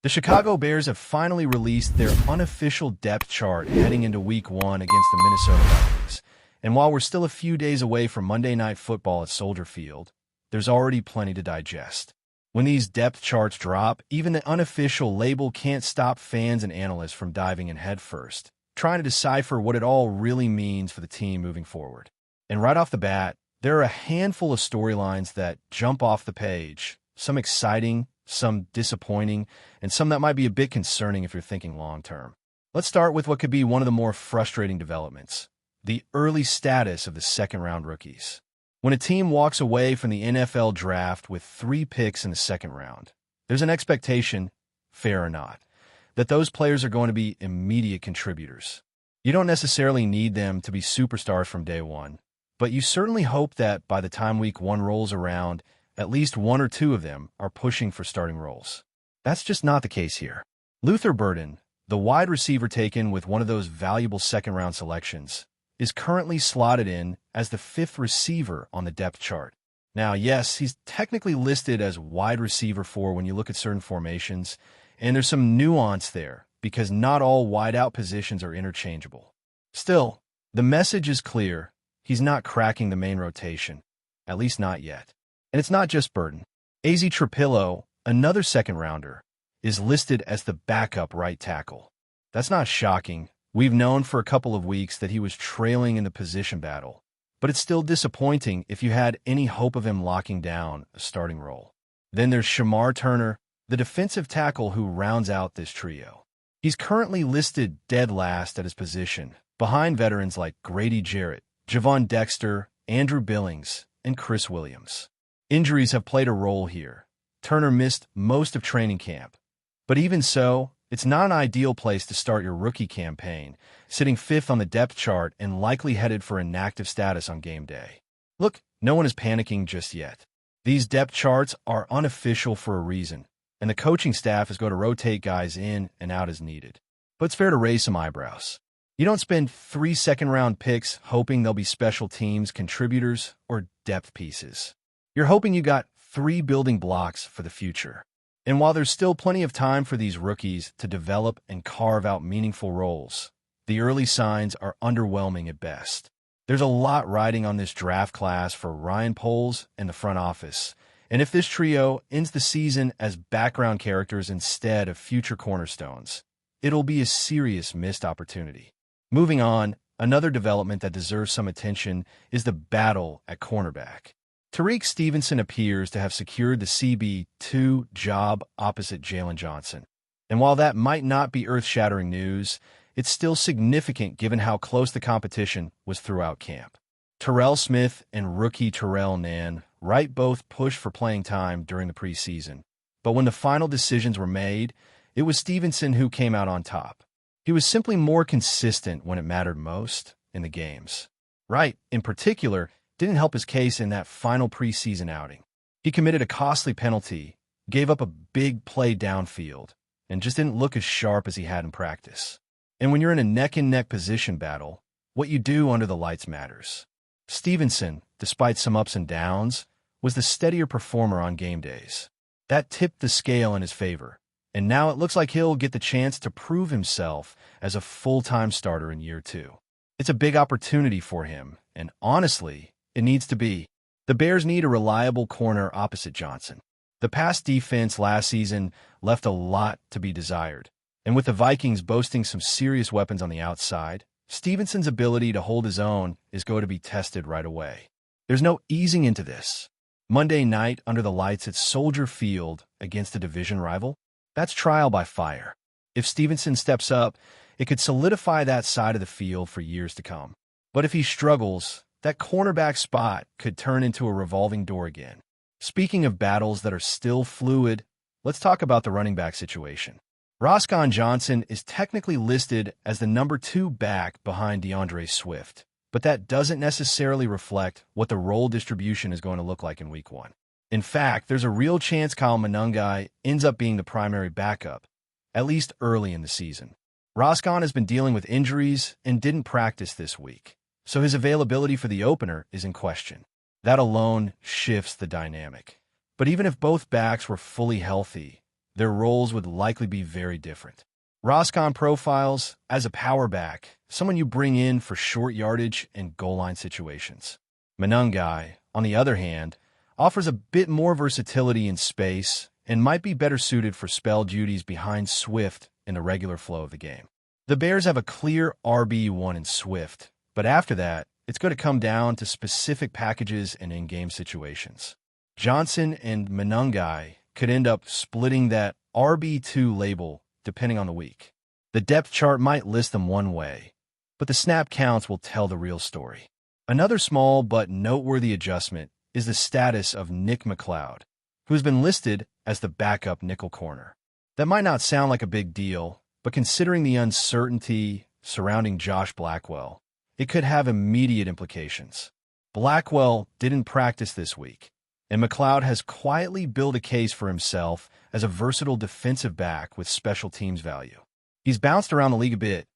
The Chicago Bears have finally released their unofficial depth chart heading into Week 1 against the Minnesota Vikings. And while we're still a few days away from Monday Night Football at Soldier Field, there's already plenty to digest. When these depth charts drop, even the unofficial label can't stop fans and analysts from diving in headfirst, trying to decipher what it all really means for the team moving forward. And right off the bat, there are a handful of storylines that jump off the page, some exciting, some disappointing, and some that might be a bit concerning if you're thinking long-term. Let's start with what could be one of the more frustrating developments, the early status of the second-round rookies. When a team walks away from the NFL draft with 3 picks in the second round, there's an expectation, fair or not, that those players are going to be immediate contributors. You don't necessarily need them to be superstars from day one, but you certainly hope that by the time Week 1 rolls around, at least 1 or 2 of them are pushing for starting roles. That's just not the case here. Luther Burden, the wide receiver taken with one of those valuable second-round selections, is currently slotted in as the 5th receiver on the depth chart. Now, yes, he's technically listed as wide receiver 4 when you look at certain formations, and there's some nuance there because not all wideout positions are interchangeable. Still, the message is clear. He's not cracking the main rotation, at least not yet. And it's not just Burden. AZ Trapillo, another second-rounder, is listed as the backup right tackle. That's not shocking. We've known for a couple of weeks that he was trailing in the position battle, but it's still disappointing if you had any hope of him locking down a starting role. Then there's Shamar Turner, the defensive tackle who rounds out this trio. He's currently listed dead last at his position, behind veterans like Grady Jarrett, Javon Dexter, Andrew Billings, and Chris Williams. Injuries have played a role here. Turner missed most of training camp, but even so, it's not an ideal place to start your rookie campaign, sitting 5th on the depth chart and likely headed for inactive status on game day. Look, no one is panicking just yet. These depth charts are unofficial for a reason, and the coaching staff is going to rotate guys in and out as needed. But it's fair to raise some eyebrows. You don't spend 3 second-round picks hoping they'll be special teams contributors or depth pieces. You're hoping you got 3 building blocks for the future. And while there's still plenty of time for these rookies to develop and carve out meaningful roles, the early signs are underwhelming at best. There's a lot riding on this draft class for Ryan Poles and the front office, and if this trio ends the season as background characters instead of future cornerstones, it'll be a serious missed opportunity. Moving on, another development that deserves some attention is the battle at cornerback. Tariq Stevenson appears to have secured the CB2 job opposite Jalen Johnson. And while that might not be earth-shattering news, it's still significant given how close the competition was throughout camp. Terrell Smith and rookie Terrell Nan Wright both pushed for playing time during the preseason. But when the final decisions were made, it was Stevenson who came out on top. He was simply more consistent when it mattered most in the games. Wright, in particular, didn't help his case in that final preseason outing. He committed a costly penalty, gave up a big play downfield, and just didn't look as sharp as he had in practice. And when you're in a neck-and-neck position battle, what you do under the lights matters. Stevenson, despite some ups and downs, was the steadier performer on game days. That tipped the scale in his favor, and now it looks like he'll get the chance to prove himself as a full-time starter in year 2. It's a big opportunity for him, and honestly, it needs to be. The Bears need a reliable corner opposite Johnson. The pass defense last season left a lot to be desired, and with the Vikings boasting some serious weapons on the outside, Stevenson's ability to hold his own is going to be tested right away. There's no easing into this. Monday night under the lights at Soldier Field against a division rival, that's trial by fire. If Stevenson steps up, it could solidify that side of the field for years to come. But if he struggles, that cornerback spot could turn into a revolving door again. Speaking of battles that are still fluid, let's talk about the running back situation. Roscoe Johnson is technically listed as the number 2 back behind DeAndre Swift, but that doesn't necessarily reflect what the role distribution is going to look like in Week 1. In fact, there's a real chance Kyle Monangai ends up being the primary backup, at least early in the season. Roscoe has been dealing with injuries and didn't practice this week, so his availability for the opener is in question. That alone shifts the dynamic. But even if both backs were fully healthy, their roles would likely be very different. Roscon profiles as a power back, someone you bring in for short yardage and goal line situations. Manungai, on the other hand, offers a bit more versatility in space and might be better suited for spell duties behind Swift in the regular flow of the game. The Bears have a clear RB1 in Swift, but after that, it's going to come down to specific packages and in-game situations. Johnson and Manungai could end up splitting that RB2 label depending on the week. The depth chart might list them one way, but the snap counts will tell the real story. Another small but noteworthy adjustment is the status of Nick McCloud, who has been listed as the backup nickel corner. That might not sound like a big deal, but considering the uncertainty surrounding Josh Blackwell, it could have immediate implications. Blackwell didn't practice this week, and McCloud has quietly built a case for himself as a versatile defensive back with special teams value. He's bounced around the league a bit,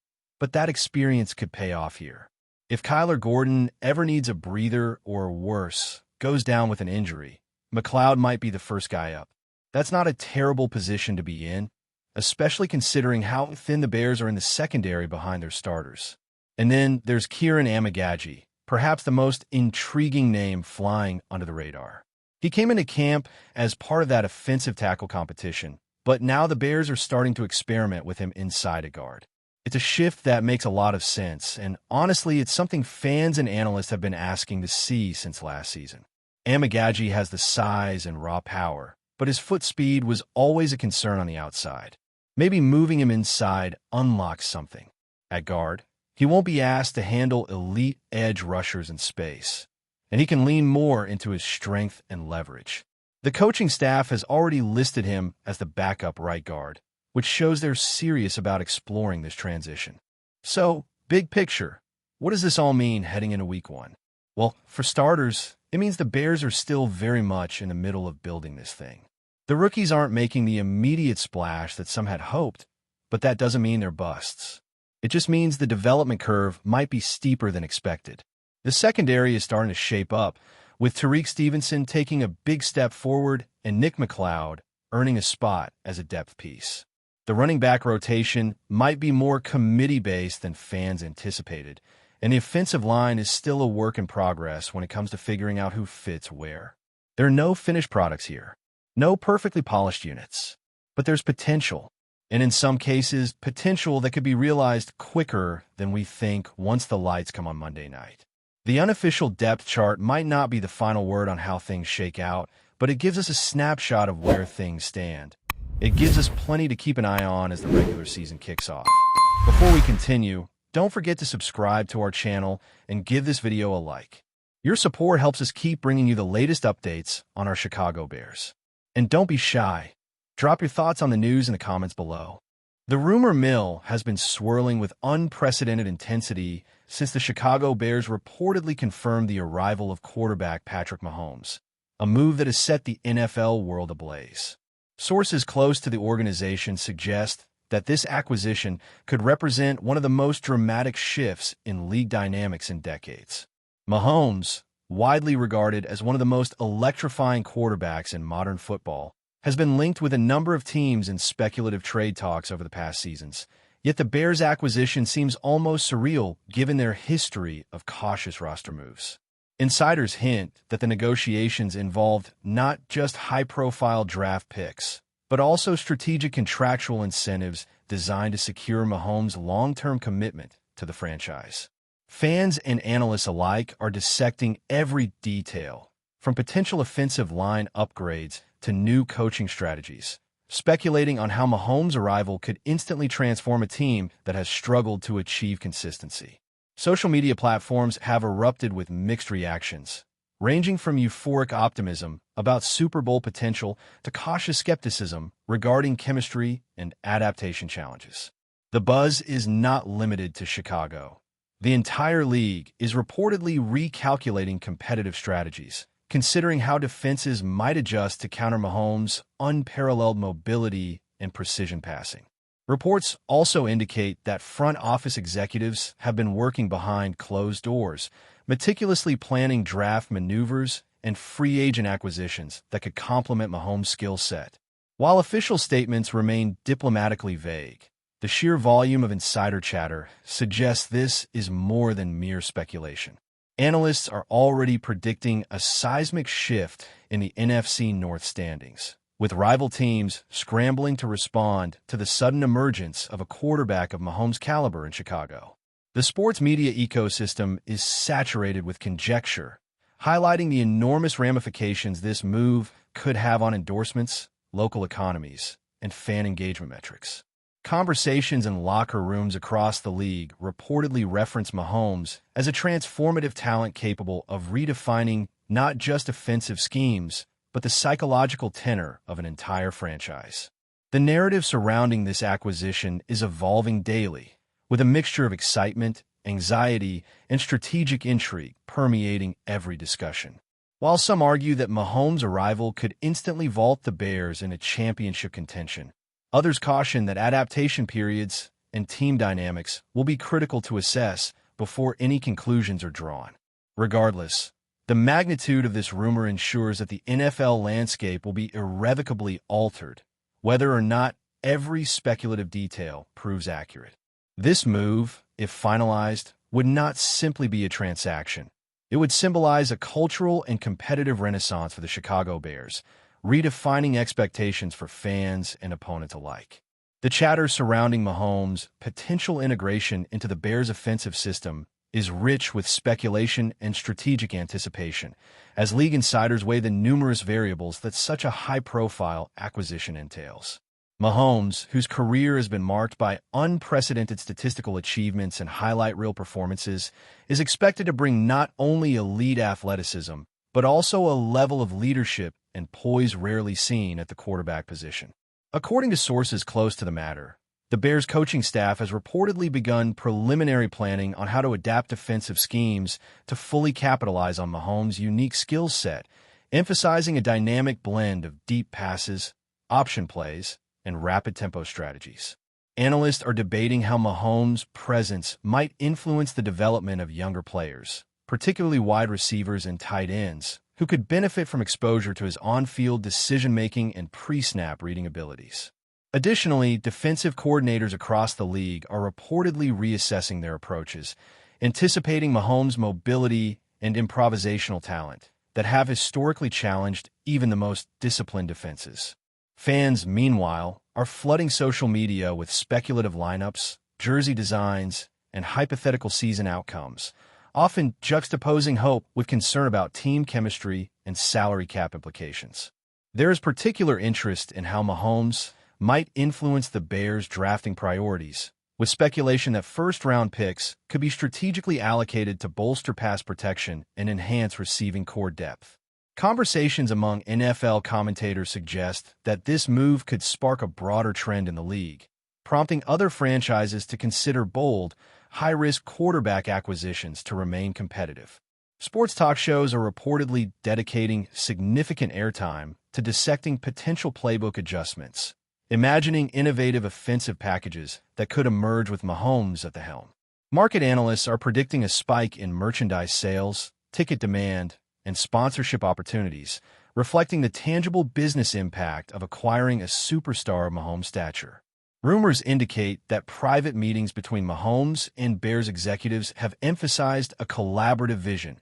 but that experience could pay off here. If Kyler Gordon ever needs a breather or worse, goes down with an injury, McCloud might be the first guy up. That's not a terrible position to be in, especially considering how thin the Bears are in the secondary behind their starters. And then there's Kieran Amagaji, perhaps the most intriguing name flying under the radar. He came into camp as part of that offensive tackle competition, but now the Bears are starting to experiment with him inside a guard. It's a shift that makes a lot of sense, and honestly, it's something fans and analysts have been asking to see since last season. Amagaji has the size and raw power, but his foot speed was always a concern on the outside. Maybe moving him inside unlocks something. At guard, he won't be asked to handle elite edge rushers in space, and he can lean more into his strength and leverage. The coaching staff has already listed him as the backup right guard, which shows they're serious about exploring this transition. So, big picture, what does this all mean heading into Week 1? Well, for starters, it means the Bears are still very much in the middle of building this thing. The rookies aren't making the immediate splash that some had hoped, but that doesn't mean they're busts. It just means the development curve might be steeper than expected. The secondary is starting to shape up, with Tariq Stevenson taking a big step forward and Nick McCloud earning a spot as a depth piece. The running back rotation might be more committee-based than fans anticipated, and the offensive line is still a work in progress when it comes to figuring out who fits where. There are no finished products here, no perfectly polished units, but there's potential, and in some cases, potential that could be realized quicker than we think once the lights come on Monday night. The unofficial depth chart might not be the final word on how things shake out, but it gives us a snapshot of where things stand. It gives us plenty to keep an eye on as the regular season kicks off. Before we continue, don't forget to subscribe to our channel and give this video a like. Your support helps us keep bringing you the latest updates on our Chicago Bears. And don't be shy. Drop your thoughts on the news in the comments below. The rumor mill has been swirling with unprecedented intensity since the Chicago Bears reportedly confirmed the arrival of quarterback Patrick Mahomes, a move that has set the NFL world ablaze. Sources close to the organization suggest that this acquisition could represent one of the most dramatic shifts in league dynamics in decades. Mahomes, widely regarded as one of the most electrifying quarterbacks in modern football, has been linked with a number of teams in speculative trade talks over the past seasons. Yet the Bears' acquisition seems almost surreal given their history of cautious roster moves. Insiders hint that the negotiations involved not just high-profile draft picks, but also strategic contractual incentives designed to secure Mahomes' long-term commitment to the franchise. Fans and analysts alike are dissecting every detail, from potential offensive line upgrades to new coaching strategies, speculating on how Mahomes' arrival could instantly transform a team that has struggled to achieve consistency. Social media platforms have erupted with mixed reactions, ranging from euphoric optimism about Super Bowl potential to cautious skepticism regarding chemistry and adaptation challenges. The buzz is not limited to Chicago. The entire league is reportedly recalculating competitive strategies, considering how defenses might adjust to counter Mahomes' unparalleled mobility and precision passing. Reports also indicate that front office executives have been working behind closed doors, meticulously planning draft maneuvers and free agent acquisitions that could complement Mahomes' skill set. While official statements remain diplomatically vague, the sheer volume of insider chatter suggests this is more than mere speculation. Analysts are already predicting a seismic shift in the NFC North standings, with rival teams scrambling to respond to the sudden emergence of a quarterback of Mahomes' caliber in Chicago. The sports media ecosystem is saturated with conjecture, highlighting the enormous ramifications this move could have on endorsements, local economies, and fan engagement metrics. Conversations in locker rooms across the league reportedly reference Mahomes as a transformative talent capable of redefining not just offensive schemes, but the psychological tenor of an entire franchise. The narrative surrounding this acquisition is evolving daily, with a mixture of excitement, anxiety, and strategic intrigue permeating every discussion. While some argue that Mahomes' arrival could instantly vault the Bears into championship contention, others caution that adaptation periods and team dynamics will be critical to assess before any conclusions are drawn. Regardless, the magnitude of this rumor ensures that the NFL landscape will be irrevocably altered, whether or not every speculative detail proves accurate. This move, if finalized, would not simply be a transaction. It would symbolize a cultural and competitive renaissance for the Chicago Bears, redefining expectations for fans and opponents alike. The chatter surrounding Mahomes' potential integration into the Bears' offensive system is rich with speculation and strategic anticipation, as league insiders weigh the numerous variables that such a high-profile acquisition entails. Mahomes, whose career has been marked by unprecedented statistical achievements and highlight reel performances, is expected to bring not only elite athleticism, but also a level of leadership and poise rarely seen at the quarterback position. According to sources close to the matter, the Bears' coaching staff has reportedly begun preliminary planning on how to adapt defensive schemes to fully capitalize on Mahomes' unique skill set, emphasizing a dynamic blend of deep passes, option plays, and rapid tempo strategies. Analysts are debating how Mahomes' presence might influence the development of younger players, particularly wide receivers and tight ends, who could benefit from exposure to his on-field decision-making and pre-snap reading abilities. Additionally, defensive coordinators across the league are reportedly reassessing their approaches, anticipating Mahomes' mobility and improvisational talent that have historically challenged even the most disciplined defenses. Fans, meanwhile, are flooding social media with speculative lineups, jersey designs, and hypothetical season outcomes, often juxtaposing hope with concern about team chemistry and salary cap implications. There is particular interest in how Mahomes might influence the Bears' drafting priorities, with speculation that first-round picks could be strategically allocated to bolster pass protection and enhance receiving core depth. Conversations among NFL commentators suggest that this move could spark a broader trend in the league, prompting other franchises to consider bold, high-risk quarterback acquisitions to remain competitive. Sports talk shows are reportedly dedicating significant airtime to dissecting potential playbook adjustments, imagining innovative offensive packages that could emerge with Mahomes at the helm. Market analysts are predicting a spike in merchandise sales, ticket demand, and sponsorship opportunities, reflecting the tangible business impact of acquiring a superstar of Mahomes' stature. Rumors indicate that private meetings between Mahomes and Bears executives have emphasized a collaborative vision,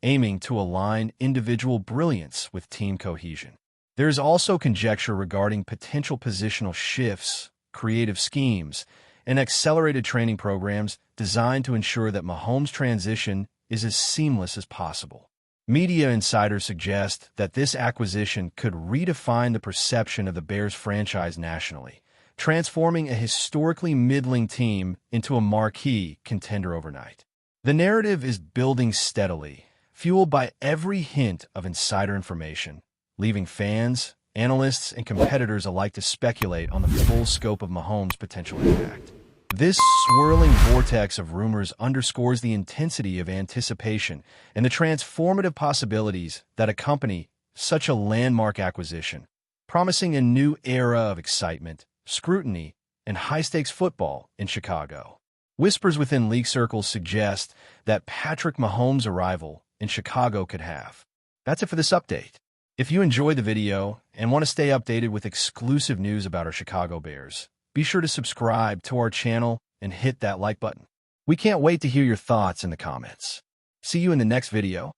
aiming to align individual brilliance with team cohesion. There is also conjecture regarding potential positional shifts, creative schemes, and accelerated training programs designed to ensure that Mahomes' transition is as seamless as possible. Media insiders suggest that this acquisition could redefine the perception of the Bears franchise nationally, transforming a historically middling team into a marquee contender overnight. The narrative is building steadily, fueled by every hint of insider information, leaving fans, analysts, and competitors alike to speculate on the full scope of Mahomes' potential impact. This swirling vortex of rumors underscores the intensity of anticipation and the transformative possibilities that accompany such a landmark acquisition, promising a new era of excitement, scrutiny, and high-stakes football in Chicago. Whispers within league circles suggest that Patrick Mahomes' arrival in Chicago could have. That's it for this update. If you enjoyed the video and want to stay updated with exclusive news about our Chicago Bears, be sure to subscribe to our channel and hit that like button. We can't wait to hear your thoughts in the comments. See you in the next video.